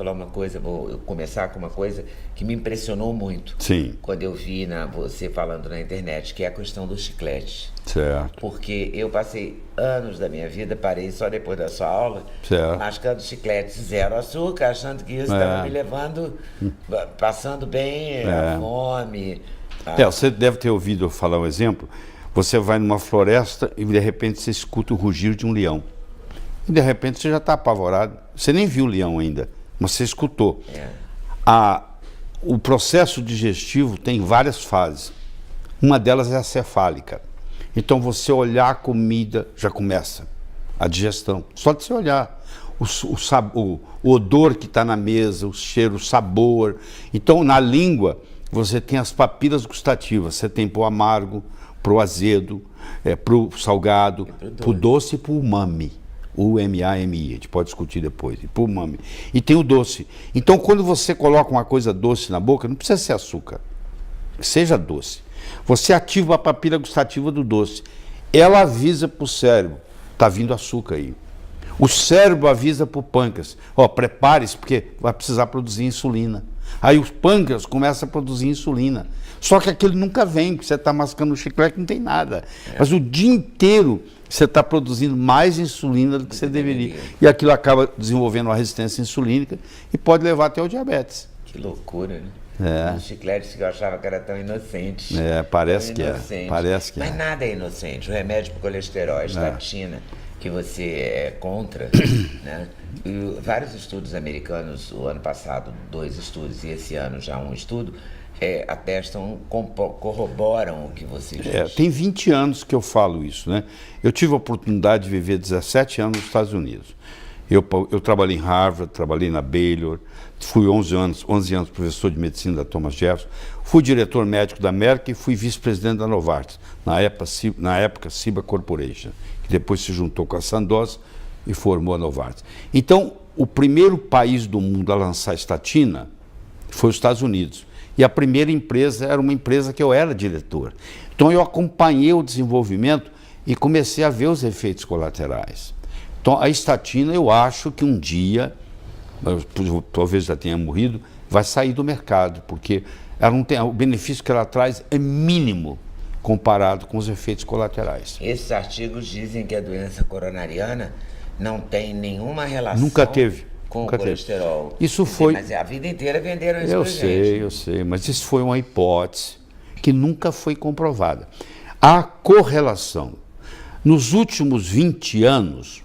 falar uma coisa, vou começar com uma coisa que me impressionou muito. Sim. Quando eu vi você falando na internet, que é a questão do chiclete. Certo. Porque eu passei anos da minha vida, parei só depois da sua aula, Certo. mascando chiclete zero açúcar, achando que isso estava me levando, passando bem a fome. Você deve ter ouvido eu falar um exemplo. Você vai numa floresta e de repente você escuta o rugir de um leão. E de repente você já está apavorado. Você nem viu o leão ainda, mas você escutou. O processo digestivo tem várias fases. Uma delas é a cefálica. Então você olhar a comida já começa a digestão. Só de você olhar o odor que está na mesa, o cheiro, o sabor. Então na língua você tem as papilas gustativas. Você tem para o amargo, para o azedo, para o salgado, para o doce e para o umami. U-M-A-M-I, a gente pode discutir depois, e para o umami. E tem o doce. Então, quando você coloca uma coisa doce na boca, não precisa ser açúcar, seja doce. Você ativa a papila gustativa do doce. Ela avisa para o cérebro, está vindo açúcar aí. O cérebro avisa para o pâncreas, prepare-se, porque vai precisar produzir insulina. Aí os pâncreas começam a produzir insulina. Só que aquilo nunca vem, porque você está mascando o chiclete, não tem nada. Mas o dia inteiro você está produzindo mais insulina do que você deveria. E aquilo acaba desenvolvendo uma resistência insulínica e pode levar até ao diabetes. Que loucura, né? Os chicletes que eu achava que era tão inocentes. Parece que parece que Mas nada é inocente. O remédio para o colesterol, a estatina, que você é contra, né? E vários estudos americanos, o ano passado 2 estudos e esse ano já um estudo, atestam, corroboram o que você diz. Tem 20 anos que eu falo isso, né? Eu tive a oportunidade de viver 17 anos nos Estados Unidos. Eu trabalhei em Harvard, trabalhei na Baylor, fui 11 anos professor de medicina da Thomas Jefferson, fui diretor médico da Merck e fui vice-presidente da Novartis, na época Ciba Corporation, que depois se juntou com a Sandoz e formou a Novartis. Então, o primeiro país do mundo a lançar estatina foi os Estados Unidos. E a primeira empresa era uma empresa que eu era diretor. Então eu acompanhei o desenvolvimento e comecei a ver os efeitos colaterais. Então a estatina, eu acho que um dia, talvez já tenha morrido, vai sair do mercado, porque ela não tem, o benefício que ela traz é mínimo comparado com os efeitos colaterais. Esses artigos dizem que a doença coronariana não tem nenhuma relação Nunca teve. com o colesterol. Isso foi... Mas a vida inteira venderam isso pra gente. Eu sei, mas isso foi uma hipótese que nunca foi comprovada. A correlação. Nos últimos 20 anos,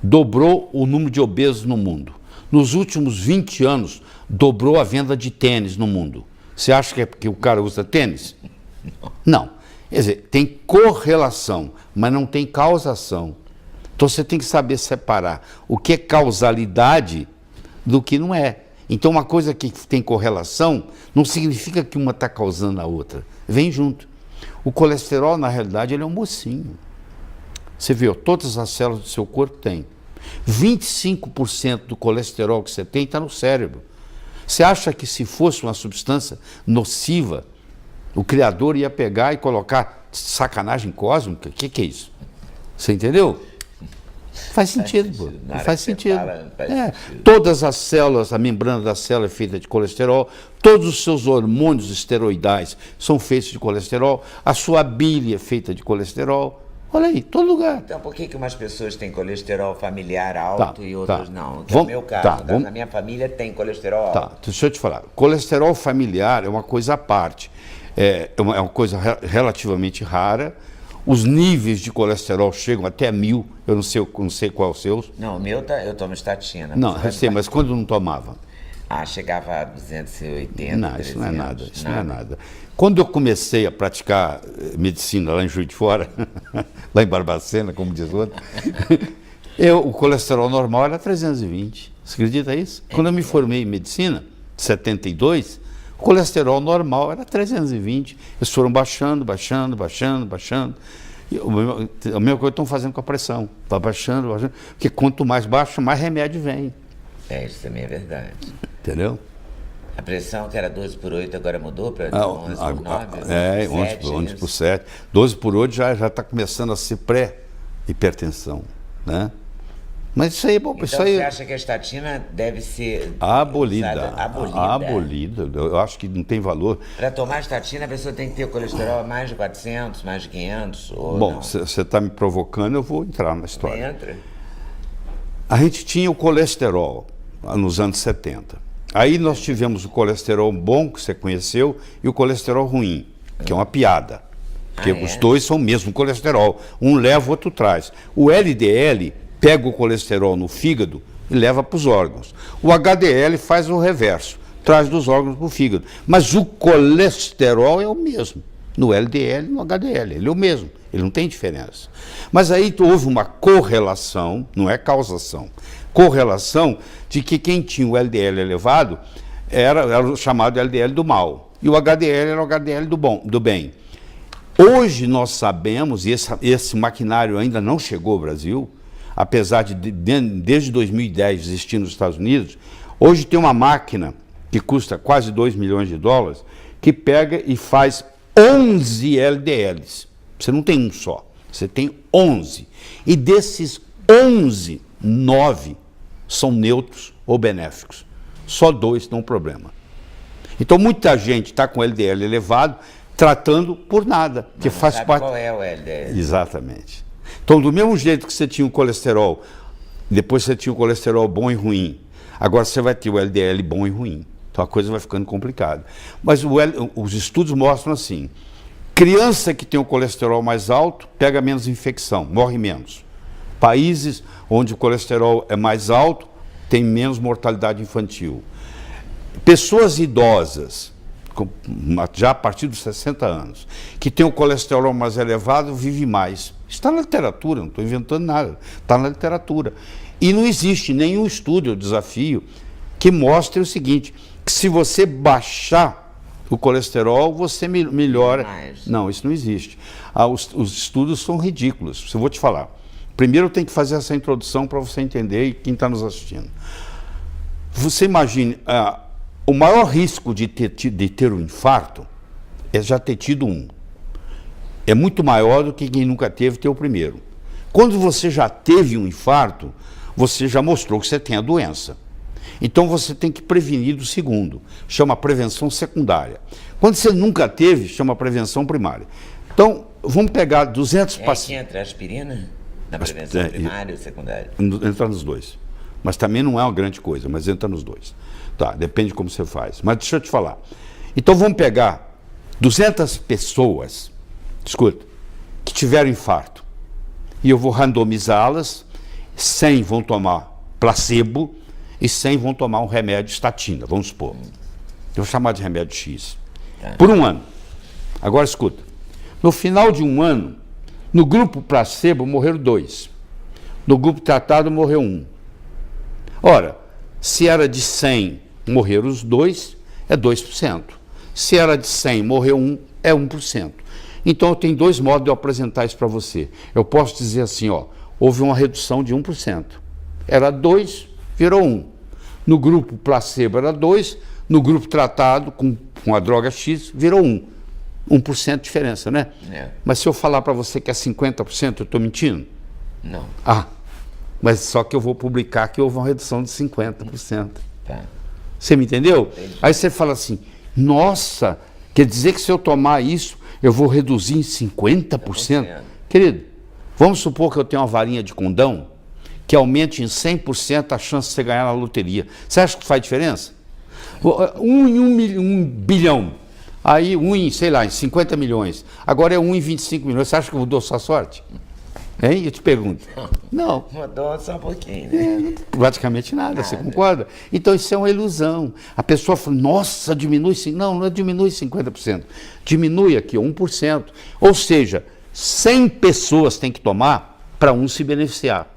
dobrou o número de obesos no mundo. Nos últimos 20 anos, dobrou a venda de tênis no mundo. Você acha que é porque o cara usa tênis? Não. Quer dizer, tem correlação, mas não tem causação. Então você tem que saber separar o que é causalidade do que não é. Então uma coisa que tem correlação não significa que uma está causando a outra. Vem junto. O colesterol, na realidade, ele é um mocinho. Você viu, todas as células do seu corpo têm. 25% do colesterol que você tem está no cérebro. Você acha que se fosse uma substância nociva, o Criador ia pegar e colocar sacanagem cósmica? O que é isso? Você entendeu? Faz sentido, pô. Faz sentido. Todas as células, a membrana da célula é feita de colesterol, todos os seus hormônios esteroidais são feitos de colesterol, a sua bile é feita de colesterol. Olha aí, todo lugar. Então por que umas pessoas têm colesterol familiar alto e outras não? Que é o meu caso. Na minha família tem colesterol alto. Deixa eu te falar. Colesterol familiar é uma coisa à parte. É uma coisa relativamente rara. Os níveis de colesterol chegam até 1000, eu não sei qual é o seu. Não, o meu eu tomo estatina. Não, eu sei, mas quando não tomava? Chegava a 280, Não, isso não é nada, isso não é nada. Quando eu comecei a praticar medicina lá em Juiz de Fora, lá em Barbacena, como diz o outro, o colesterol normal era 320. Você acredita isso? Quando eu me formei em medicina, em 72, o colesterol normal era 320. Eles foram baixando. E a mesma coisa estão fazendo com a pressão. Está baixando. Porque quanto mais baixa, mais remédio vem. Isso também é verdade. Entendeu? A pressão, que era 12 por 8, agora mudou para 11 por 9? 11 por 7. 12 por 8 já está começando a ser pré-hipertensão, né? Mas isso aí é bom. Então Isso aí... você acha que a estatina deve ser abolida. abolida? Abolida. Eu acho que não tem valor. Para tomar estatina, a pessoa tem que ter o colesterol mais de 400, mais de 500? Ou Bom, não? você está me provocando, eu vou entrar na história. Entra. A gente tinha o colesterol nos anos 70. Aí nós tivemos o colesterol bom, que você conheceu, e o colesterol ruim, que é uma piada. Porque os dois são o mesmo colesterol. Um leva, o outro traz. O LDL pega o colesterol no fígado e leva para os órgãos. O HDL faz o reverso, traz dos órgãos para o fígado. Mas o colesterol é o mesmo. No LDL e no HDL, ele é o mesmo. Ele não tem diferença. Mas aí houve uma correlação, não é causação, correlação de que quem tinha o LDL elevado era o chamado LDL do mal. E o HDL era o HDL do bem. Hoje nós sabemos, e esse maquinário ainda não chegou ao Brasil, apesar de desde 2010 existir nos Estados Unidos, hoje tem uma máquina que custa quase 2 milhões de dólares, que pega e faz 11 LDLs. Você não tem um só, você tem 11. E desses 11, 9 são neutros ou benéficos. Só 2 dão problema. Então muita gente está com LDL elevado, tratando por nada, que faz sabe parte... qual é o LDL? Exatamente. Então, do mesmo jeito que você tinha o colesterol, depois você tinha o colesterol bom e ruim, agora você vai ter o LDL bom e ruim. Então a coisa vai ficando complicada. Mas os estudos mostram assim, criança que tem o colesterol mais alto pega menos infecção, morre menos. Países onde o colesterol é mais alto tem menos mortalidade infantil. Pessoas idosas, já a partir dos 60 anos, que tem o colesterol mais elevado, vive mais. Está na literatura, não estou inventando nada, está na literatura. E não existe nenhum estudo, eu desafio, que mostre o seguinte, que se você baixar o colesterol, você melhora. Não, isso não existe. Os estudos são ridículos, eu vou te falar. Primeiro eu tenho que fazer essa introdução para você entender e quem está nos assistindo. Você imagine... o maior risco de ter um infarto é já ter tido um. É muito maior do que quem nunca teve ter o primeiro. Quando você já teve um infarto, você já mostrou que você tem a doença. Então você tem que prevenir do segundo. Chama prevenção secundária. Quando você nunca teve, chama prevenção primária. Então, vamos pegar 200 pacientes... que entra a aspirina na prevenção primária ou secundária? Entra nos dois. Mas também não é uma grande coisa, mas entra nos dois. Tá, depende de como você faz. Mas deixa eu te falar. Então vamos pegar 200 pessoas, escuta, que tiveram infarto. E eu vou randomizá-las, 100 vão tomar placebo e 100 vão tomar um remédio estatina, vamos supor. Eu vou chamar de remédio X. Por um ano. Agora escuta. No final de um ano, no grupo placebo morreram 2. No grupo tratado morreu 1. Ora, se era de 100, morreram os 2, é 2%. Se era de 100, morreu 1, é 1%. Então, eu tenho 2 modos de eu apresentar isso para você. Eu posso dizer assim, ó, houve uma redução de 1%. Era 2, virou 1. No grupo placebo era 2, no grupo tratado com a droga X, virou 1. 1% de diferença, né? É. Mas se eu falar para você que é 50%, eu estou mentindo? Não. Mas só que eu vou publicar que houve uma redução de 50%. Tá. Você me entendeu? Entendi. Aí você fala assim, nossa, quer dizer que se eu tomar isso, eu vou reduzir em 50%? Querido, vamos supor que eu tenho uma varinha de condão que aumente em 100% a chance de você ganhar na loteria. Você acha que faz diferença? 1 em 1 bilhão. Aí 1 em, sei lá, em 50 milhões. Agora é 1 em 25 milhões. Você acha que mudou sua sorte? Hein? Eu te pergunto. Não. Mudou só um pouquinho, né? Praticamente nada, você concorda? Então isso é uma ilusão. A pessoa fala, nossa, diminui... Não diminui 50%. Diminui aqui 1%. Ou seja, 100 pessoas têm que tomar para um se beneficiar.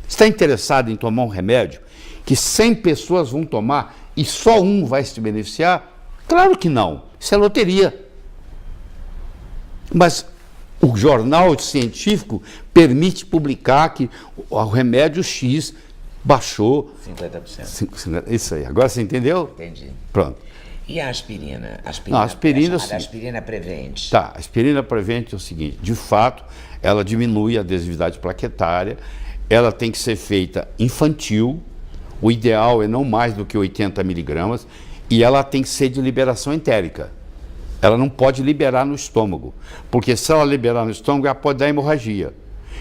Você está interessado em tomar um remédio que 100 pessoas vão tomar e só um vai se beneficiar? Claro que não. Isso é loteria. Mas o jornal científico permite publicar que o remédio X baixou 50%. Isso aí. Agora você entendeu? Entendi. Pronto. E a aspirina? Não, a aspirina, a aspirina prevente. Tá, a aspirina prevente é o seguinte, de fato, ela diminui a adesividade plaquetária, ela tem que ser feita infantil, o ideal é não mais do que 80 miligramas, e ela tem que ser de liberação entérica. Ela não pode liberar no estômago, porque se ela liberar no estômago, ela pode dar hemorragia.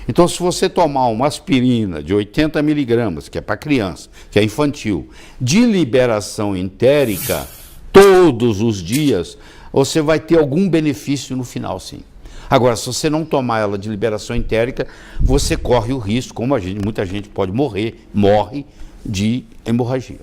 Então, se você tomar uma aspirina de 80 miligramas, que é para criança, que é infantil, de liberação entérica, todos os dias, você vai ter algum benefício no final, sim. Agora, se você não tomar ela de liberação entérica, você corre o risco, como muita gente pode morre de hemorragia.